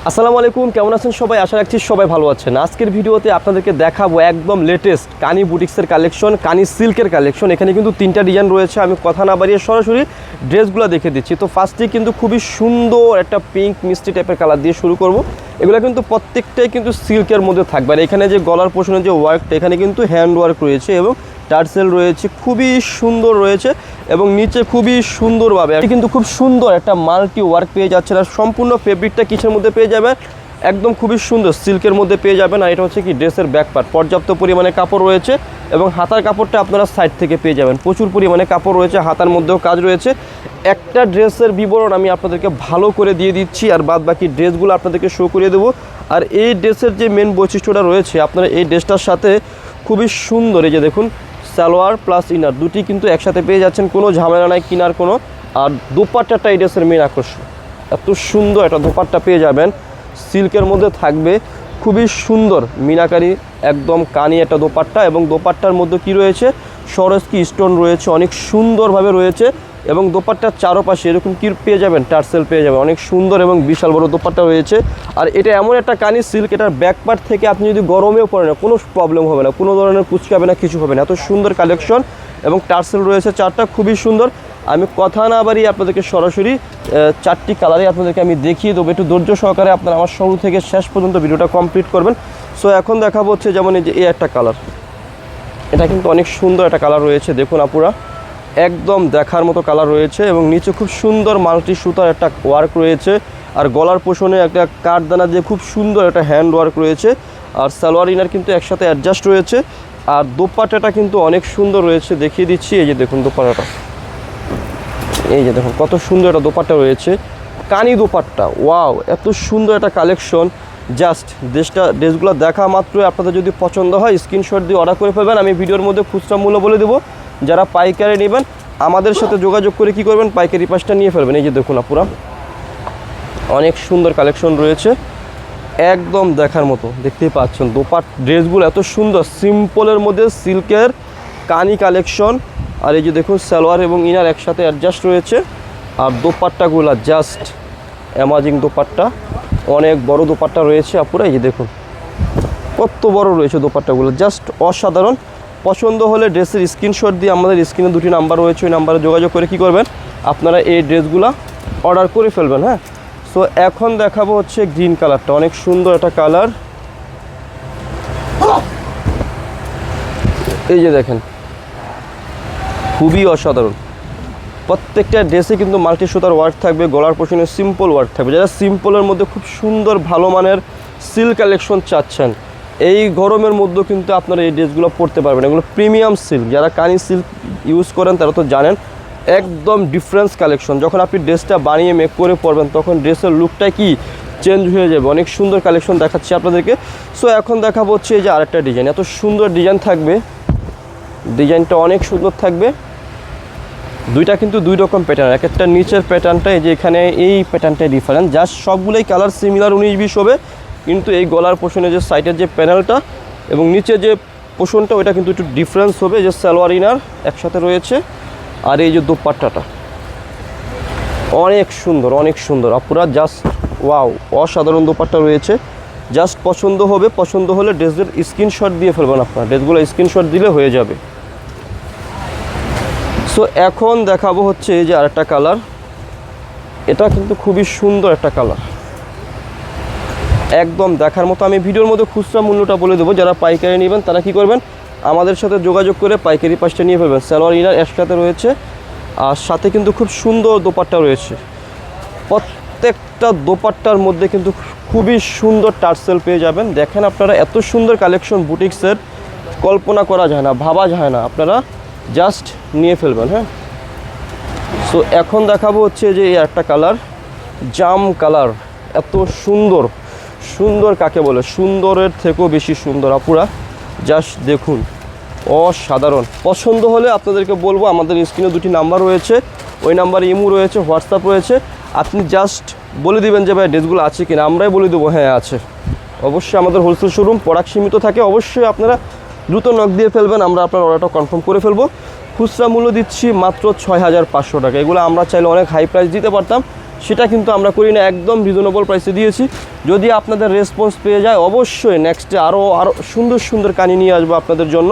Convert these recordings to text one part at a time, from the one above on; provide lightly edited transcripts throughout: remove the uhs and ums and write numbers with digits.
আসসালামু আলাইকুম, কেমন আছেন সবাই? আশা রাখছি সবাই ভালো আছেন। আজকের ভিডিওতে আপনাদেরকে দেখাবো একদম লেটেস্ট কানি বুটিক্সের কালেকশন, কানি সিল্কের কালেকশন। এখানে কিন্তু 3টা ডিজাইন রয়েছে। আমি কথা না বাড়িয়ে সরাসরি ড্রেসগুলো দেখে দিচ্ছি। তো ফার্স্টেই কিন্তু খুবই সুন্দর একটা পিঙ্ক মিষ্টি টাইপের কালার দিয়ে শুরু করব। এগুলো কিন্তু প্রত্যেকটাই কিন্তু সিল্কের মধ্যে থাকবে। আর এখানে যে গলার পোর্শনের যে ওয়ার্কটা, এখানে কিন্তু হ্যান্ড ওয়ার্ক রয়েছে এবং টার্সেল রয়েছে, খুবই সুন্দর রয়েছে এবং নিচে খুবই সুন্দরভাবে কিন্তু খুব সুন্দর একটা মাল্টি ওয়ার্ক পেয়ে যাচ্ছেন। আর সম্পূর্ণ ফেব্রিকটা কিসের মধ্যে পেয়ে যাবেন? একদম খুবই সুন্দর সিল্কের মধ্যে পেয়ে যাবেন। আর এটা হচ্ছে কি ড্রেসের ব্যাক পার্ট, পর্যাপ্ত পরিমাণে কাপড় রয়েছে এবং হাতার কাপড়টা আপনারা সাইড থেকে পেয়ে যাবেন। প্রচুর পরিমাণে কাপড় রয়েছে, হাতার মধ্যেও কাজ রয়েছে। একটা ড্রেসের বিবরণ আমি আপনাদেরকে ভালো করে দিয়ে দিচ্ছি, আর বাদ বাকি ড্রেসগুলো আপনাদেরকে শো করে দেবো। আর এই ড্রেসের যে মেন বৈশিষ্ট্যটা রয়েছে, আপনারা এই ড্রেসটার সাথে খুবই সুন্দর, এই যে দেখুন সালোয়ার প্লাস ইনার দুটি কিন্তু একসাথে পেয়ে যাচ্ছেন, কোনো ঝামেলা নাই কেনার কোনো। আর দোপাট্টাটা এই ড্রেসের মেন আকর্ষণ, এত সুন্দর একটা দোপাট্টা পেয়ে যাবেন, সিল্কের মধ্যে থাকবে, খুবই সুন্দর মিনাকারি একদম কানি একটা দোপাট্টা। এবং দোপাট্টার মধ্যে কি রয়েছে? সরস্কি স্টোন রয়েছে, অনেক সুন্দরভাবে রয়েছে। এবং দোপাট্টার চারপাশে এরকম কি পেয়ে যাবেন? টার্সেল পেয়ে যাবেন, অনেক সুন্দর এবং বিশাল বড় দোপাট্টা রয়েছে। আর এটা এমন একটা কানি সিল্ক, এটার ব্যাক পার্ট থেকে আপনি যদি গরমেও পড়েন না, কোনো প্রবলেম হবে না, কোনো ধরনের কুচকাবে না, কিছু হবে না। এত সুন্দর কালেকশন এবং টার্সেল রয়েছে চারটা, খুবই সুন্দর। আমি কথা না বাড়িয়ে আপনাদেরকে সরাসরি 4টি কালারে আপনাদেরকে আমি দেখিয়ে দেবো। একটু ধৈর্য সহকারে আপনারা আমার শুরু থেকে শেষ পর্যন্ত ভিডিওটা কমপ্লিট করবেন। সো এখন দেখাবো হচ্ছে যেমন এই যে এই একটা কালার, এটা কিন্তু অনেক সুন্দর একটা কালার রয়েছে। দেখুন আপুরা, একদম দেখার মতো কালার রয়েছে এবং নিচে খুব সুন্দর মাল্টি সুতার একটা ওয়ার্ক রয়েছে। আর গলার পোষণে একটা কাঠদানা দিয়ে খুব সুন্দর একটা হ্যান্ড ওয়ার্ক রয়েছে। আর সালোয়ার ইনার কিন্তু একসাথে অ্যাডজাস্ট রয়েছে। আর দোপাট্টাটা কিন্তু অনেক সুন্দর রয়েছে, দেখিয়ে দিচ্ছি। এই যে দেখুন দোপাট্টাটা, এই যে দেখুন কত সুন্দর একটা দোপাট্টা রয়েছে, কানি দোপাট্টা। ওয়াও, এত সুন্দর একটা কালেকশন। জাস্ট ড্রেসগুলো দেখা মাত্রই আপনাদের যদি পছন্দ হয় স্ক্রিনশট দিয়ে অর্ডার করে ফেলবেন। আমি ভিডিওর মধ্যে খুচরা মূল্য বলে দেবো। যারা পাইকারি নেবেন আমাদের সাথে যোগাযোগ করে কি করবেন? পাইকারি পাশটা নিয়ে ফেলবেন। এই যে দেখুন আপুরা, অনেক সুন্দর কালেকশন রয়েছে, একদম দেখার মতো, দেখতেই পাচ্ছেন। ড্রেসগুলো এত সুন্দর, সিম্পলের মধ্যে সিল্কের কানি কালেকশন। আর এই যে দেখুন সালোয়ার এবং ইনার একসাথে অ্যাডজাস্ট রয়েছে। আর দোপাট্টাগুলো জাস্ট অ্যামাজিং দোপাট্টা, অনেক বড় দোপাট্টা রয়েছে আপুরা। এই যে দেখুন কত বড় রয়েছে দোপাট্টাগুলো, জাস্ট অসাধারণ। পছন্দ হলে ড্রেসের স্ক্রিনশট দিয়ে আমাদের স্ক্রিনে 2টি নাম্বার রয়েছে, ওই নাম্বারে যোগাযোগ করে কি করবেন? আপনারা এই ড্রেসগুলো অর্ডার করে ফেলবেন। হ্যাঁ, সো এখন দেখাবো হচ্ছে গ্রিন কালারটা, অনেক সুন্দর একটা কালার। এই যে দেখেন, খুবই অসাধারণ। প্রত্যেকটা ড্রেসে কিন্তু মাল্টি সুতার ওয়ার্ক থাকবে, গলার পোর্শনে সিম্পল ওয়ার্ক থাকবে। যারা সিম্পলের মধ্যে খুব সুন্দর ভালো মানের সিল্ক কালেকশন চাচ্ছেন, এই গরমের মধ্যেও কিন্তু আপনারা এই ড্রেসগুলো পরতে পারবেন। এগুলো প্রিমিয়াম সিল্ক, যারা কানি সিল্ক ইউজ করেন তারা তো জানেন, একদম ডিফারেন্স কালেকশন। যখন আপনি ড্রেসটা বানিয়ে মেক করে পরবেন তখন ড্রেসের লুকটা কি চেঞ্জ হয়ে যাবে। অনেক সুন্দর কালেকশন দেখাচ্ছি আপনাদেরকে। সো এখন দেখাবো হচ্ছে এই যে আরেকটা ডিজাইন, এত সুন্দর ডিজাইন থাকবে, ডিজাইনটা অনেক সুন্দর থাকবে। দুইটা কিন্তু 2 রকম প্যাটার্ন, এক একটা নিচের প্যাটার্নটা এই যে এখানে এই প্যাটার্নটাই ডিফারেন্ট। জাস্ট সবগুলোই কালার সিমিলার 19-20 হবে, কিন্তু এই গলার পোর্শনে যে সাইডের যে প্যানেলটা এবং নিচে যে পোর্শনটা ওইটা কিন্তু একটু ডিফারেন্স হবে। যে সালোয়ার ইনার একসাথে রয়েছে। আর এই যে দোপাট্টাটা অনেক সুন্দর, অনেক সুন্দর আপুরা, জাস্ট ওয়াও, অসাধারণ দোপাট্টা রয়েছে। জাস্ট পছন্দ হবে, পছন্দ হলে ড্রেসের স্ক্রিনশট দিয়ে ফেলবেন আপনারা, ড্রেসগুলো স্ক্রিনশট দিলে হয়ে যাবে। সো এখন দেখাবো হচ্ছে এই যে আরেকটা কালার, এটা কিন্তু খুবই সুন্দর একটা কালার, একদম দেখার মতো। আমি ভিডিওর মধ্যে খুচরা মূল্যটা বলে দেবো। যারা পাইকারি নেবেন তারা কি করবেন? আমাদের সাথে যোগাযোগ করে পাইকারি পাশটা নিয়ে ফেলবেন। সালোয়ার ইনার একসাথে রয়েছে, আর সাথে কিন্তু খুব সুন্দর দোপাট্টা রয়েছে। প্রত্যেকটা দোপাট্টার মধ্যে কিন্তু খুবই সুন্দর টার্সেল পেয়ে যাবেন। দেখেন আপনারা, এত সুন্দর কালেকশন বুটিক্সের কল্পনা করা যায় না, ভাবা যায় না, আপনারা জাস্ট নিয়ে ফেলবেন। হ্যাঁ, সো এখন দেখাবো হচ্ছে যে এই একটা কালার, জাম কালার। এত সুন্দর, সুন্দর কাকে বলে? সুন্দরের থেকেও বেশি সুন্দর আপুরা, জাস্ট দেখুন অসাধারণ। পছন্দ হলে আপনাদেরকে বলবো আমাদের স্ক্রিনে 2টি নাম্বার রয়েছে, ওই নাম্বারে ইমো রয়েছে, হোয়াটসঅ্যাপ রয়েছে। আপনি জাস্ট বলে দিবেন যে ভাই ড্রেসগুলো আছে কিনা, আমরাই বলে দেবো হ্যাঁ আছে। অবশ্যই আমাদের হোলসেল শোরুম, প্রোডাক্ট সীমিত থাকে, অবশ্যই আপনারা দ্রুত নক দিয়ে ফেলবেন, আমরা আপনার অর্ডারটা কনফার্ম করে ফেলবো। খুচরা মূল্য দিচ্ছি মাত্র 6500 টাকা। এগুলো আমরা চাইলে অনেক হাই প্রাইস দিতে পারতাম, সেটা কিন্তু আমরা করি না, একদম রিজনেবল প্রাইসে দিয়েছি। যদি আপনাদের রেসপন্স পেয়ে যায় অবশ্যই নেক্সটে আরও সুন্দর সুন্দর কানি নিয়ে আসবো আপনাদের জন্য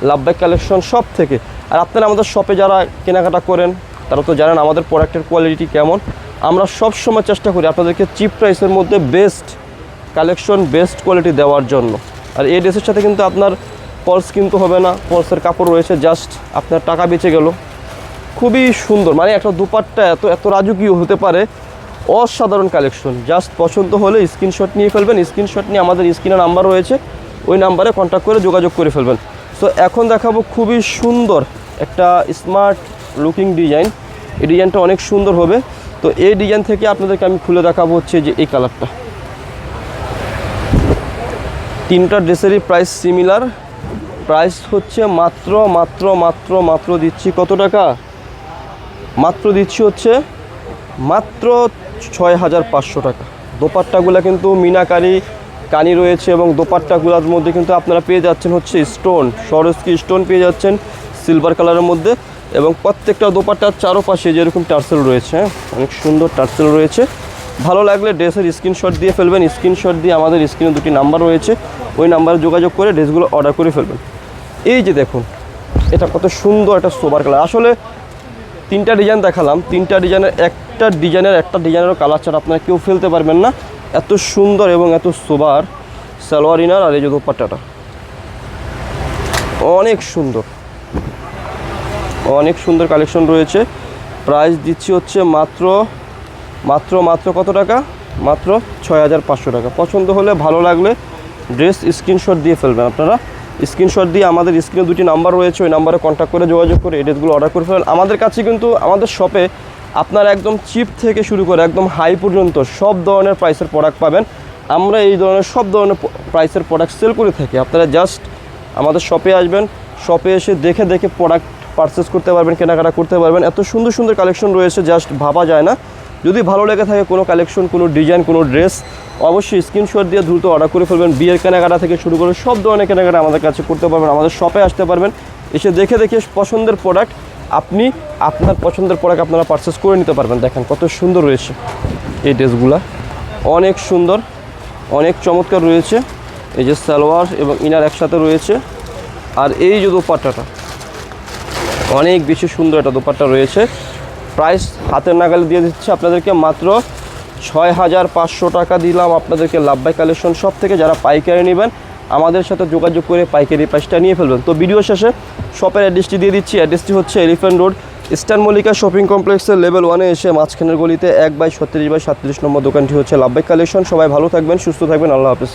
লাভবাই কালেকশন শপ থেকে। আর আপনারা আমাদের শপে যারা কেনাকাটা করেন তারা তো জানেন আমাদের প্রোডাক্টের কোয়ালিটি কেমন। আমরা সব সময় চেষ্টা করি আপনাদেরকে চিপ প্রাইসের মধ্যে বেস্ট কালেকশন, বেস্ট কোয়ালিটি দেওয়ার জন্য। আর এই ড্রেসের সাথে কিন্তু আপনার পলস কিন্তু হবে না, পলসের কাপড় রয়েছে, জাস্ট আপনার টাকা বেঁচে গেল। খুবই সুন্দর, মানে একটা দুপাট্টা এত রাজকীয় হতে পারে, অসাধারণ কালেকশন। জাস্ট পছন্দ হলে স্ক্রিনশট নিয়ে ফেলবেন, স্ক্রিনশট নিয়ে আমাদের স্ক্রিনে নাম্বার রয়েছে, ওই নাম্বারে কন্ট্যাক্ট করে যোগাযোগ করে ফেলবেন। সো এখন দেখাবো খুবই সুন্দর একটা স্মার্ট লুকিং ডিজাইন। এই ডিজাইনটা অনেক সুন্দর হবে। তো এই ডিজাইন থেকে আপনাদেরকে আমি খুলে দেখাবো হচ্ছে যে এই কালারটা। তিনটা ড্রেসেরই প্রাইস সিমিলার, প্রাইস হচ্ছে মাত্র দিচ্ছি কত টাকা, মাত্র দিচ্ছি হচ্ছে মাত্র 6500 টাকা। দোপাট্টাগুলো কিন্তু মিনাকারি কানি রয়েছে এবং দোপাট্টাগুলোর মধ্যে কিন্তু আপনারা পেয়ে যাচ্ছেন হচ্ছে স্টোন, সরস্কি স্টোন পেয়ে যাচ্ছেন সিলভার কালারের মধ্যে। এবং প্রত্যেকটা দোপাট্টার চারোপাশে যেরকম টার্সেল রয়েছে, অনেক সুন্দর টার্সেল রয়েছে। ভালো লাগলে ড্রেসের স্ক্রিনশট দিয়ে ফেলবেন, স্ক্রিনশট দিয়ে আমাদের স্ক্রিনে দুটি নাম্বার রয়েছে, ওই নাম্বারে যোগাযোগ করে ড্রেসগুলো অর্ডার করে ফেলবেন। এই যে দেখুন এটা কত সুন্দর একটা সোবার কালার। আসলে তিনটা ডিজাইন দেখালাম, তিনটা ডিজাইনের একটা ডিজাইনেরও কালার ছাড়া আপনারা কেউ ফেলতে পারবেন না। এত সুন্দর এবং এত সোবার সালোয়ার ইনার, আর এই যে দোপাট্টাটা অনেক সুন্দর, অনেক সুন্দর কালেকশন রয়েছে। প্রাইস দিচ্ছি হচ্ছে মাত্র কত টাকা, মাত্র 6500 টাকা। পছন্দ হলে ভালো লাগলে ড্রেস স্ক্রিনশট দিয়ে ফেলবেন। আপনারা স্ক্রিনশট দিয়ে আমাদের স্ক্রিনে দুটি নাম্বার রয়েছে, ওই নাম্বারে কন্ট্যাক্ট করে যোগাযোগ করে এই ড্রেসগুলো অর্ডার করে ফেলবেন। আমাদের কাছে কিন্তু আমাদের শপে আপনারা একদম চিপ থেকে শুরু করে একদম হাই পর্যন্ত সব ধরনের প্রাইসের প্রোডাক্ট পাবেন। আমরা এই ধরনের সব ধরনের প্রাইসের প্রোডাক্ট সেল করে থাকি। আপনারা জাস্ট আমাদের শপে আসবেন, শপে এসে দেখে প্রোডাক্ট পারচেস করতে পারবেন, কেনাকাটা করতে পারবেন। এত সুন্দর সুন্দর কালেকশন রয়েছে, জাস্ট ভাবা যায় না। যদি ভালো লেগে থাকে কোনো কালেকশন, কোনো ডিজাইন, কোনো ড্রেস, অবশ্যই স্ক্রিনশট দিয়ে দ্রুত অর্ডার করে ফেলবেন। বিয়ের কেনাকাটা থেকে শুরু করে সব ধরনের কেনাকাটা আমাদের কাছে করতে পারবেন। আমাদের শপে আসতে পারবেন, এসে দেখে পছন্দের প্রোডাক্ট আপনার পছন্দের প্রোডাক্ট আপনারা পারচেস করে নিতে পারবেন। দেখেন কত সুন্দর রয়েছে এই ড্রেসগুলো, অনেক সুন্দর, অনেক চমৎকার রয়েছে। এই যে সালোয়ার এবং ইনার একসাথে রয়েছে। আর এই যে দোপাট্টাটা অনেক বেশি সুন্দর একটা দোপাট্টা রয়েছে। প্রাইস হাতের নাগালে দিয়ে দিচ্ছে আপনাদেরকে মাত্র 6500 টাকা দিলাম আপনাদেরকে লাভবাই কালেকশন শপ থেকে। যারা পাইকারি নেবেন আমাদের সাথে যোগাযোগ করে পাইকারি প্রাইসটা নিয়ে ফেলবেন। তো ভিডিও শেষে শপের অ্যাড্রেসটি দিয়ে দিচ্ছি। অ্যাড্রেসটি হচ্ছে elephant road eastern Mallika shopping কমপ্লেক্সের লেভেল 1-এ এসে মাঝখানের গলিতে 1/37/37 নম্বর দোকানটি হচ্ছে লাভবাই কালেকশন। সবাই ভালো থাকবেন, সুস্থ থাকবেন, আল্লাহ হাফেজ।